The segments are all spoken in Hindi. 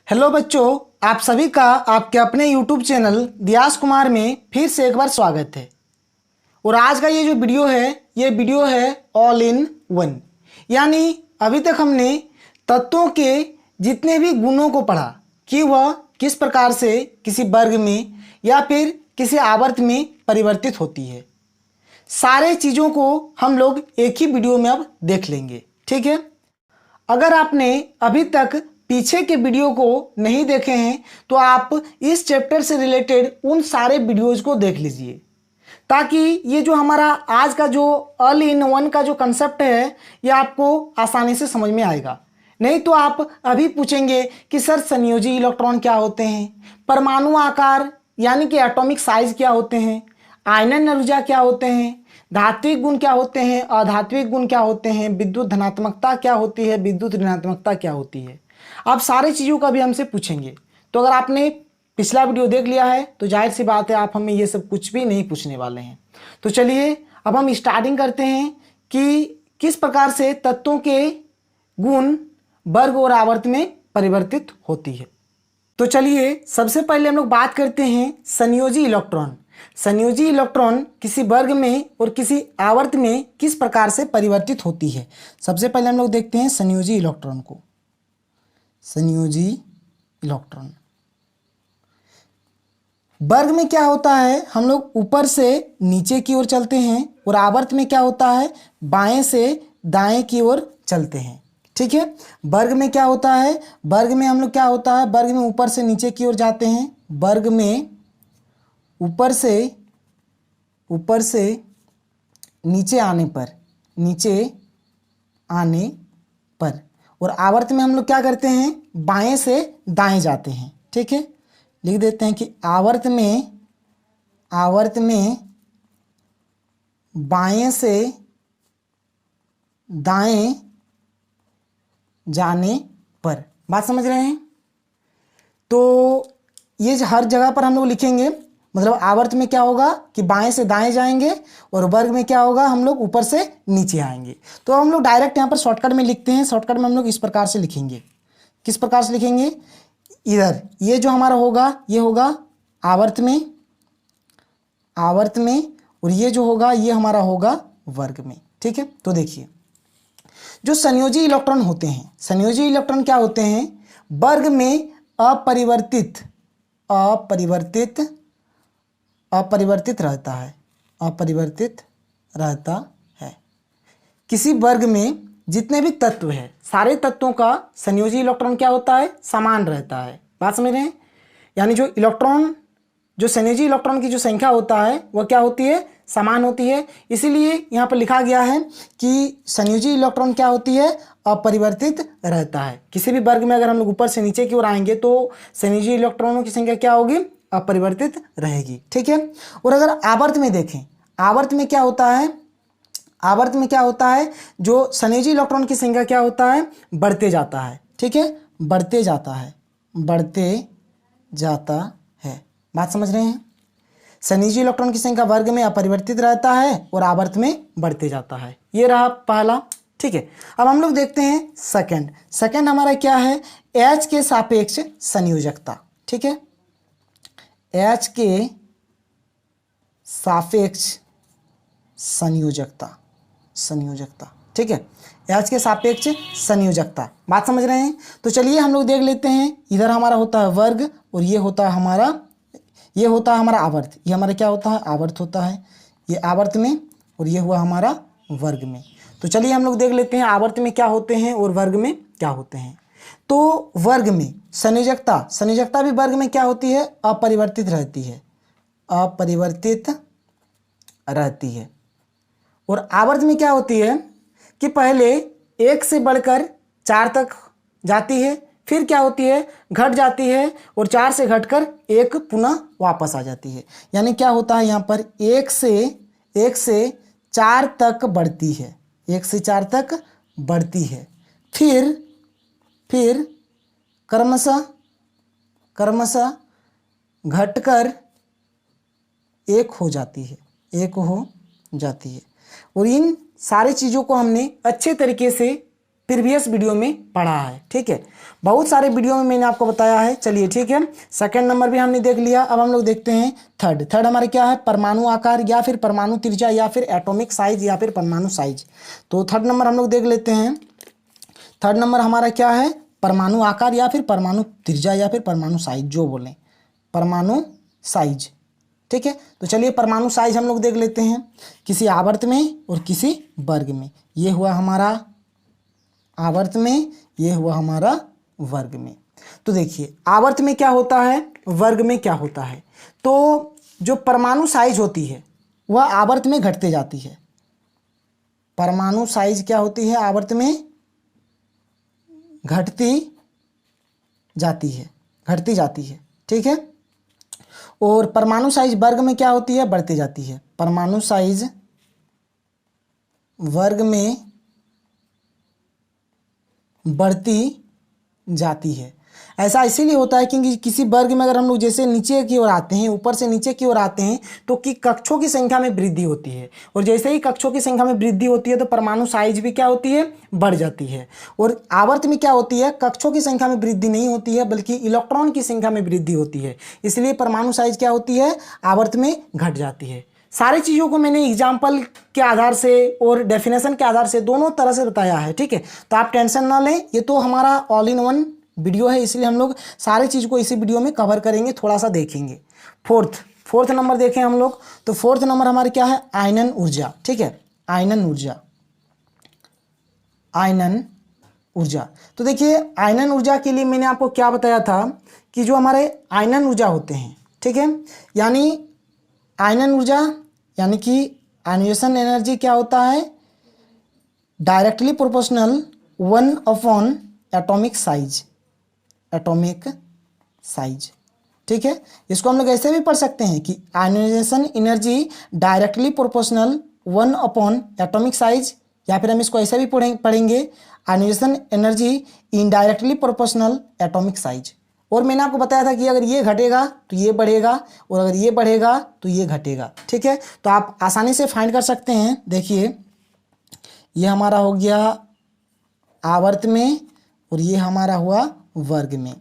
हेलो बच्चों, आप सभी का आपके अपने YouTube चैनल दियास कुमार में फिर से एक बार स्वागत है। और आज का ये जो वीडियो है ऑल इन वन। यानी अभी तक हमने तत्वों के जितने भी गुणों को पढ़ा कि वह किस प्रकार से किसी वर्ग में या फिर किसी आवर्त में परिवर्तित होती है। सारे चीज़ों को हम लोग एक ही वीडियो में अब देख लेंगे, ठीक है। अगर आपने अभी तक पीछे के वीडियो को नहीं देखे हैं तो आप इस चैप्टर से रिलेटेड उन सारे वीडियोज को देख लीजिए, ताकि ये जो हमारा आज का जो ऑल इन वन का जो कंसेप्ट है ये आपको आसानी से समझ में आएगा। नहीं तो आप अभी पूछेंगे कि सर संयोजी इलेक्ट्रॉन क्या होते हैं, परमाणु आकार यानी कि एटॉमिक साइज क्या होते हैं, आयनन ऊर्जा क्या होते हैं, धात्विक गुण क्या होते हैं, अधात्विक गुण क्या होते हैं, विद्युत धनात्मकता क्या होती है, विद्युत ऋणात्मकता क्या होती है। आप सारी चीज़ों का भी हमसे पूछेंगे। तो अगर आपने पिछला वीडियो देख लिया है तो जाहिर सी बात है आप हमें ये सब कुछ भी नहीं पूछने वाले हैं। तो चलिए अब हम स्टार्टिंग करते हैं कि किस प्रकार से तत्वों के गुण वर्ग और आवर्त में परिवर्तित होती है। तो चलिए सबसे पहले हम लोग बात करते हैं संयोजी इलेक्ट्रॉन। संयोजी इलेक्ट्रॉन किसी वर्ग में और किसी आवर्त में किस प्रकार से परिवर्तित होती है। सबसे पहले हम लोग देखते हैं संयोजी इलेक्ट्रॉन को। संयोजी इलेक्ट्रॉन वर्ग में क्या होता है, हम लोग ऊपर से नीचे की ओर चलते हैं, और आवर्त में क्या होता है, बाएं से दाएं की ओर चलते हैं, ठीक है। वर्ग में क्या होता है, वर्ग में हम लोग क्या होता है, वर्ग में ऊपर से नीचे की ओर जाते हैं, वर्ग में ऊपर से नीचे आने पर, और आवर्त में हम लोग क्या करते हैं, बाएं से दाएं जाते हैं, ठीक है। लिख देते हैं कि आवर्त में बाएं से दाएं जाने पर। बात समझ रहे हैं। तो ये हर जगह पर हम लोग लिखेंगे, मतलब आवर्त में क्या होगा कि बाएं से दाएं जाएंगे, और वर्ग में क्या होगा, हम लोग ऊपर से नीचे आएंगे। तो हम लोग डायरेक्ट यहाँ पर शॉर्टकट में लिखते हैं। शॉर्टकट में हम लोग इस प्रकार से लिखेंगे। किस प्रकार से लिखेंगे, इधर ये जो हमारा होगा ये होगा आवर्त में, और ये जो होगा ये हमारा होगा वर्ग में, ठीक है। तो देखिए जो संयोजी इलेक्ट्रॉन होते हैं, संयोजी इलेक्ट्रॉन क्या होते हैं, वर्ग में अपरिवर्तित रहता है। किसी वर्ग में जितने भी तत्व है सारे तत्वों का संयोजी इलेक्ट्रॉन क्या होता है, समान रहता है। बात समझ रहे हैं। यानी जो संयोजी इलेक्ट्रॉन की जो संख्या होता है वह क्या होती है, समान होती है। इसीलिए यहाँ पर लिखा गया है कि संयोजी इलेक्ट्रॉन क्या होती है, अपरिवर्तित रहता है। किसी भी वर्ग में अगर हम लोग ऊपर से नीचे की ओर आएंगे तो संयोजी इलेक्ट्रॉनों की संख्या क्या होगी, अपरिवर्तित रहेगी, ठीक है। और अगर आवर्त में देखें, आवर्त में क्या होता है, जो संयोजी इलेक्ट्रॉन की संख्या क्या होता है, बढ़ते जाता है, ठीक है, बढ़ते जाता है। बात समझ रहे हैं। संयोजी इलेक्ट्रॉन की संख्या वर्ग में अपरिवर्तित रहता है और आवर्त में बढ़ते जाता है। ये रहा पहला, ठीक है। अब हम लोग देखते हैं सेकंड हमारा क्या है, H के सापेक्ष संयोजकता, ठीक है। H के सापेक्ष संयोजकता, ठीक है। H के सापेक्ष संयोजकता। बात समझ रहे हैं। तो चलिए हम लोग देख लेते हैं। इधर हमारा होता है वर्ग और ये होता है हमारा आवर्त। ये हमारा क्या होता है, आवर्त होता है। ये आवर्त में और ये हुआ हमारा वर्ग में। तो चलिए हम लोग देख लेते हैं आवर्त में क्या होते हैं और वर्ग में क्या होते हैं। तो वर्ग में संयोजकता भी वर्ग में क्या होती है, अपरिवर्तित रहती है। और आवर्त में क्या होती है कि पहले 1 से बढ़कर 4 तक जाती है, फिर क्या होती है, घट जाती है, और 4 से घटकर 1 पुनः वापस आ जाती है। यानी क्या होता है, यहाँ पर 1 से 4 तक बढ़ती है, 1 से 4 तक बढ़ती है, फिर क्रमशः घटकर 1 हो जाती है। और इन सारी चीज़ों को हमने अच्छे तरीके से प्रीवियस वीडियो में पढ़ा है। ठीक है, बहुत सारे वीडियो में मैंने आपको बताया है। चलिए ठीक है, सेकंड नंबर भी हमने देख लिया। अब हम लोग देखते हैं थर्ड हमारे क्या है, परमाणु आकार या फिर परमाणु त्रिज्या या फिर एटॉमिक साइज या फिर परमाणु साइज। तो थर्ड नंबर हम लोग देख लेते हैं। थर्ड नंबर हमारा क्या है, परमाणु आकार या फिर परमाणु त्रिज्या या फिर परमाणु साइज, जो बोलें परमाणु साइज। ठीक है, तो चलिए परमाणु साइज हम लोग देख लेते हैं, किसी आवर्त में और किसी वर्ग में। ये हुआ हमारा आवर्त में, ये हुआ हमारा वर्ग में। तो देखिए आवर्त में क्या होता है, वर्ग में क्या होता है। तो जो परमाणु साइज होती है वह आवर्त में घटते जाती है। परमाणु साइज क्या होती है, आवर्त में घटती जाती है। ठीक है, और परमाणु साइज वर्ग में क्या होती है, बढ़ती जाती है। परमाणु साइज वर्ग में बढ़ती जाती है। ऐसा इसीलिए होता है क्योंकि किसी वर्ग में अगर हम लोग जैसे नीचे की ओर आते हैं, ऊपर से नीचे की ओर आते हैं, तो कि कक्षों की संख्या में वृद्धि होती है, और जैसे ही कक्षों की संख्या में वृद्धि होती है तो परमाणु साइज भी क्या होती है, बढ़ जाती है। और आवर्त में क्या होती है, कक्षों की संख्या में वृद्धि नहीं होती है बल्कि इलेक्ट्रॉन की संख्या में वृद्धि होती है, इसलिए परमाणु साइज क्या होती है, आवर्त में घट जाती है। सारी चीज़ों को मैंने एग्जाम्पल के आधार से और डेफिनेशन के आधार से दोनों तरह से बताया है। ठीक है, तो आप टेंशन ना लें, ये तो हमारा ऑल इन वन वीडियो है, इसलिए हम लोग सारी चीज़ को इसी वीडियो में कवर करेंगे, थोड़ा सा देखेंगे। फोर्थ नंबर देखें हम लोग, तो फोर्थ नंबर हमारे क्या है, आयनन ऊर्जा। ठीक है, आयनन ऊर्जा। तो देखिए आयनन ऊर्जा के लिए मैंने आपको क्या बताया था कि जो हमारे आयनन ऊर्जा होते हैं, ठीक है, यानी आयनन ऊर्जा यानी कि आयनाइजेशन एनर्जी क्या होता है, डायरेक्टली प्रोपोर्शनल 1/एटॉमिक साइज। ठीक है, इसको हम लोग ऐसे भी पढ़ सकते हैं कि ionization energy directly proportional one by atomic size, या फिर हम इसको ऐसे भी पढ़ेंगे ionization energy indirectly proportional atomic size. और मैंने आपको बताया था कि अगर ये घटेगा तो ये बढ़ेगा, और अगर ये बढ़ेगा तो ये घटेगा। ठीक है, तो आप आसानी से फाइंड कर सकते हैं। देखिए ये हमारा हो गया आवर्त में और ये हमारा हुआ वर्ग में।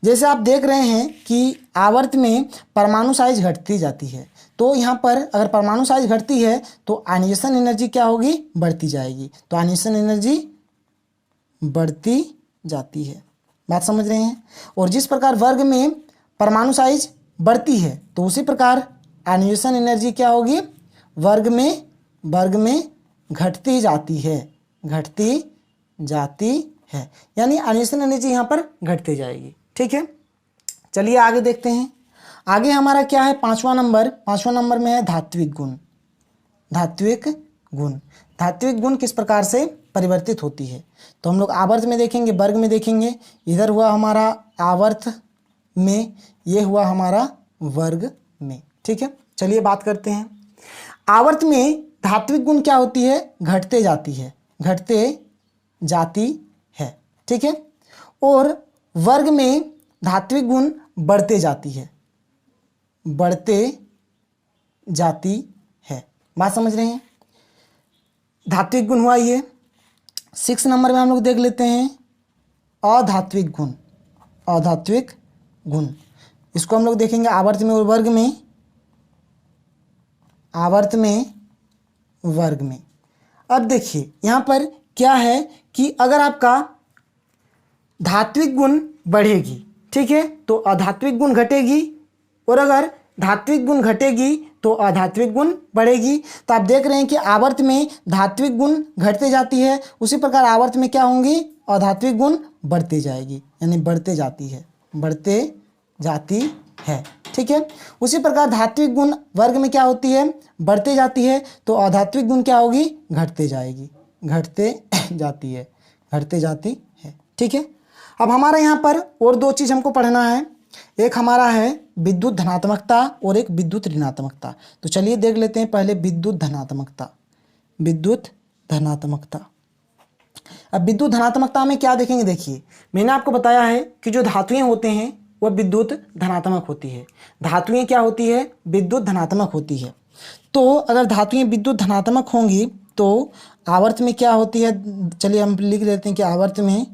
जैसे आप देख रहे हैं कि आवर्त में परमाणु साइज घटती जाती है, तो यहाँ पर अगर परमाणु साइज घटती है तो आयनाइजेशन एनर्जी क्या होगी, बढ़ती जाएगी। तो आयनाइजेशन एनर्जी बढ़ती जाती है, बात समझ रहे हैं। और जिस प्रकार वर्ग में परमाणु साइज बढ़ती है तो उसी प्रकार आयनाइजेशन एनर्जी क्या होगी, वर्ग में घटती जाती है, यानी आयनाइजेशन एनर्जी यहाँ पर घटती जाएगी। ठीक है, चलिए आगे देखते हैं। आगे हमारा क्या है, पांचवा नंबर में है धात्विक गुण किस प्रकार से परिवर्तित होती है। तो हम लोग आवर्त में देखेंगे, वर्ग में देखेंगे। इधर हुआ हमारा आवर्त में, ये हुआ हमारा वर्ग में। ठीक है, चलिए बात करते हैं। आवर्त में धात्विक गुण क्या होती है, घटते जाती है। ठीक है, और वर्ग में धात्विक गुण बढ़ते जाती है। बात समझ रहे हैं। धात्विक गुण हुआ ये। 6 नंबर में हम लोग देख लेते हैं अधात्विक गुण। इसको हम लोग देखेंगे आवर्त में और वर्ग में। अब देखिए यहाँ पर क्या है कि अगर आपका धात्विक गुण बढ़ेगी, ठीक है, तो अधात्विक गुण घटेगी, और अगर धात्विक गुण घटेगी तो अधात्विक गुण बढ़ेगी। तो आप देख रहे हैं कि आवर्त में धात्विक गुण घटते जाती है, उसी प्रकार आवर्त में क्या होंगी, अधात्विक गुण बढ़ते जाएगी, यानी बढ़ते जाती है। ठीक है, उसी प्रकार धात्विक गुण वर्ग में क्या होती है, बढ़ते जाती है, तो अधात्विक गुण क्या होगी, घटते जाती है। ठीक है, अब हमारा यहाँ पर और 2 चीज़ हमको पढ़ना है। एक हमारा है विद्युत धनात्मकता और एक विद्युत ऋणात्मकता। तो चलिए देख लेते हैं पहले विद्युत धनात्मकता। अब विद्युत धनात्मकता में क्या देखेंगे, देखिए मैंने आपको बताया है कि जो धातुएं होते हैं वह विद्युत धनात्मक होती है। धातुएं क्या होती है, विद्युत धनात्मक होती है। तो अगर धातुएं विद्युत धनात्मक होंगी तो आवर्त में क्या होती है, चलिए हम लिख लेते हैं कि आवर्त में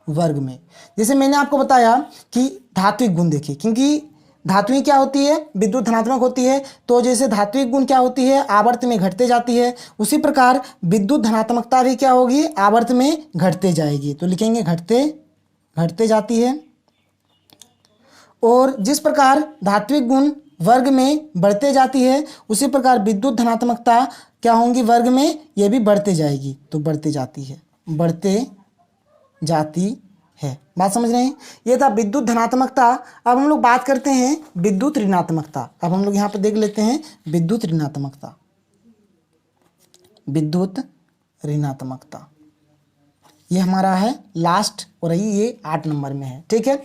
वर्ग में। जैसे मैंने आपको बताया कि धात्विक गुण देखिए, क्योंकि धातुएं क्या होती है, विद्युत धनात्मक होती है, तो जैसे धात्विक गुण क्या होती है, आवर्त में घटते जाती है, उसी प्रकार विद्युत धनात्मकता भी क्या होगी, आवर्त में घटते जाएगी। तो लिखेंगे घटते जाती है। और जिस प्रकार धात्विक गुण वर्ग में बढ़ते जाती है, उसी प्रकार विद्युत धनात्मकता क्या होंगी, वर्ग में ये भी बढ़ते जाएगी। तो बढ़ते जाती है, बात समझ रहे हैं। ये था विद्युत धनात्मकता। अब हम लोग बात करते हैं विद्युत ऋणात्मकता। अब हम लोग यहाँ पर देख लेते हैं विद्युत ऋणात्मकता। ये हमारा है लास्ट, और ये 8 नंबर में है। ठीक है,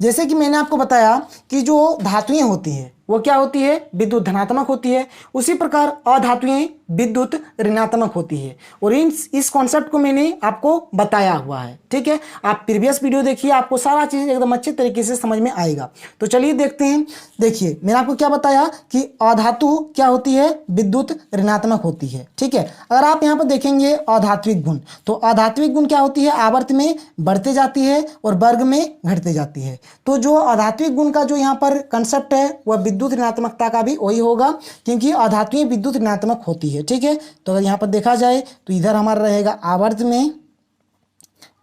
जैसे कि मैंने आपको बताया कि जो धातुएं होती है वो क्या होती है, विद्युत धनात्मक होती है, उसी प्रकार अधातुएं विद्युत ऋणात्मक होती है। और इस कॉन्सेप्ट को मैंने आपको बताया हुआ है। ठीक है, आप प्रीवियस वीडियो देखिए, आपको सारा चीज़ एकदम अच्छे तरीके से समझ में आएगा। तो चलिए देखते हैं। देखिए मैंने आपको क्या बताया कि अधातु क्या होती है, विद्युत ऋणात्मक होती है। ठीक है, अगर आप यहाँ पर देखेंगे अधात्विक गुण, तो अधात्विक गुण क्या होती है, आवर्त में बढ़ते जाती है और वर्ग में घटते जाती है। तो जो अधात्विक गुण का जो यहाँ पर कंसेप्ट है वह विद्युत ऋणात्मकता का भी वही होगा, क्योंकि अधातुएं विद्युत ऋणात्मक होती है। ठीक है, तो अगर यहाँ पर देखा जाए तो इधर हमारा रहेगा आवर्त में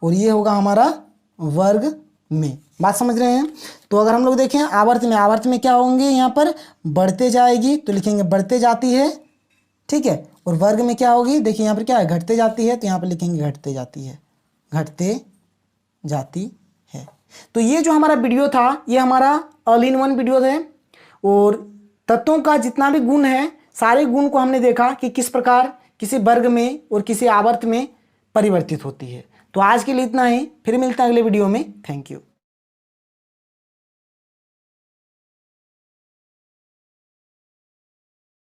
और ये होगा हमारा वर्ग में। बात समझ रहे हैं। तो अगर हम लोग देखें आवर्त में क्या होंगे, यहाँ पर बढ़ते जाएगी, तो लिखेंगे बढ़ते जाती है। ठीक है, और वर्ग में क्या होगी, देखिए यहाँ पर क्या है, घटते जाती है, तो यहाँ पर लिखेंगे घटते जाती है। तो ये जो हमारा वीडियो था, ये हमारा ऑल इन वन वीडियो है, और तत्वों का जितना भी गुण है, सारे गुण को हमने देखा कि किस प्रकार किसी वर्ग में और किसी आवर्त में परिवर्तित होती है। तो आज के लिए इतना ही, फिर मिलते हैं अगले वीडियो में। Thank you.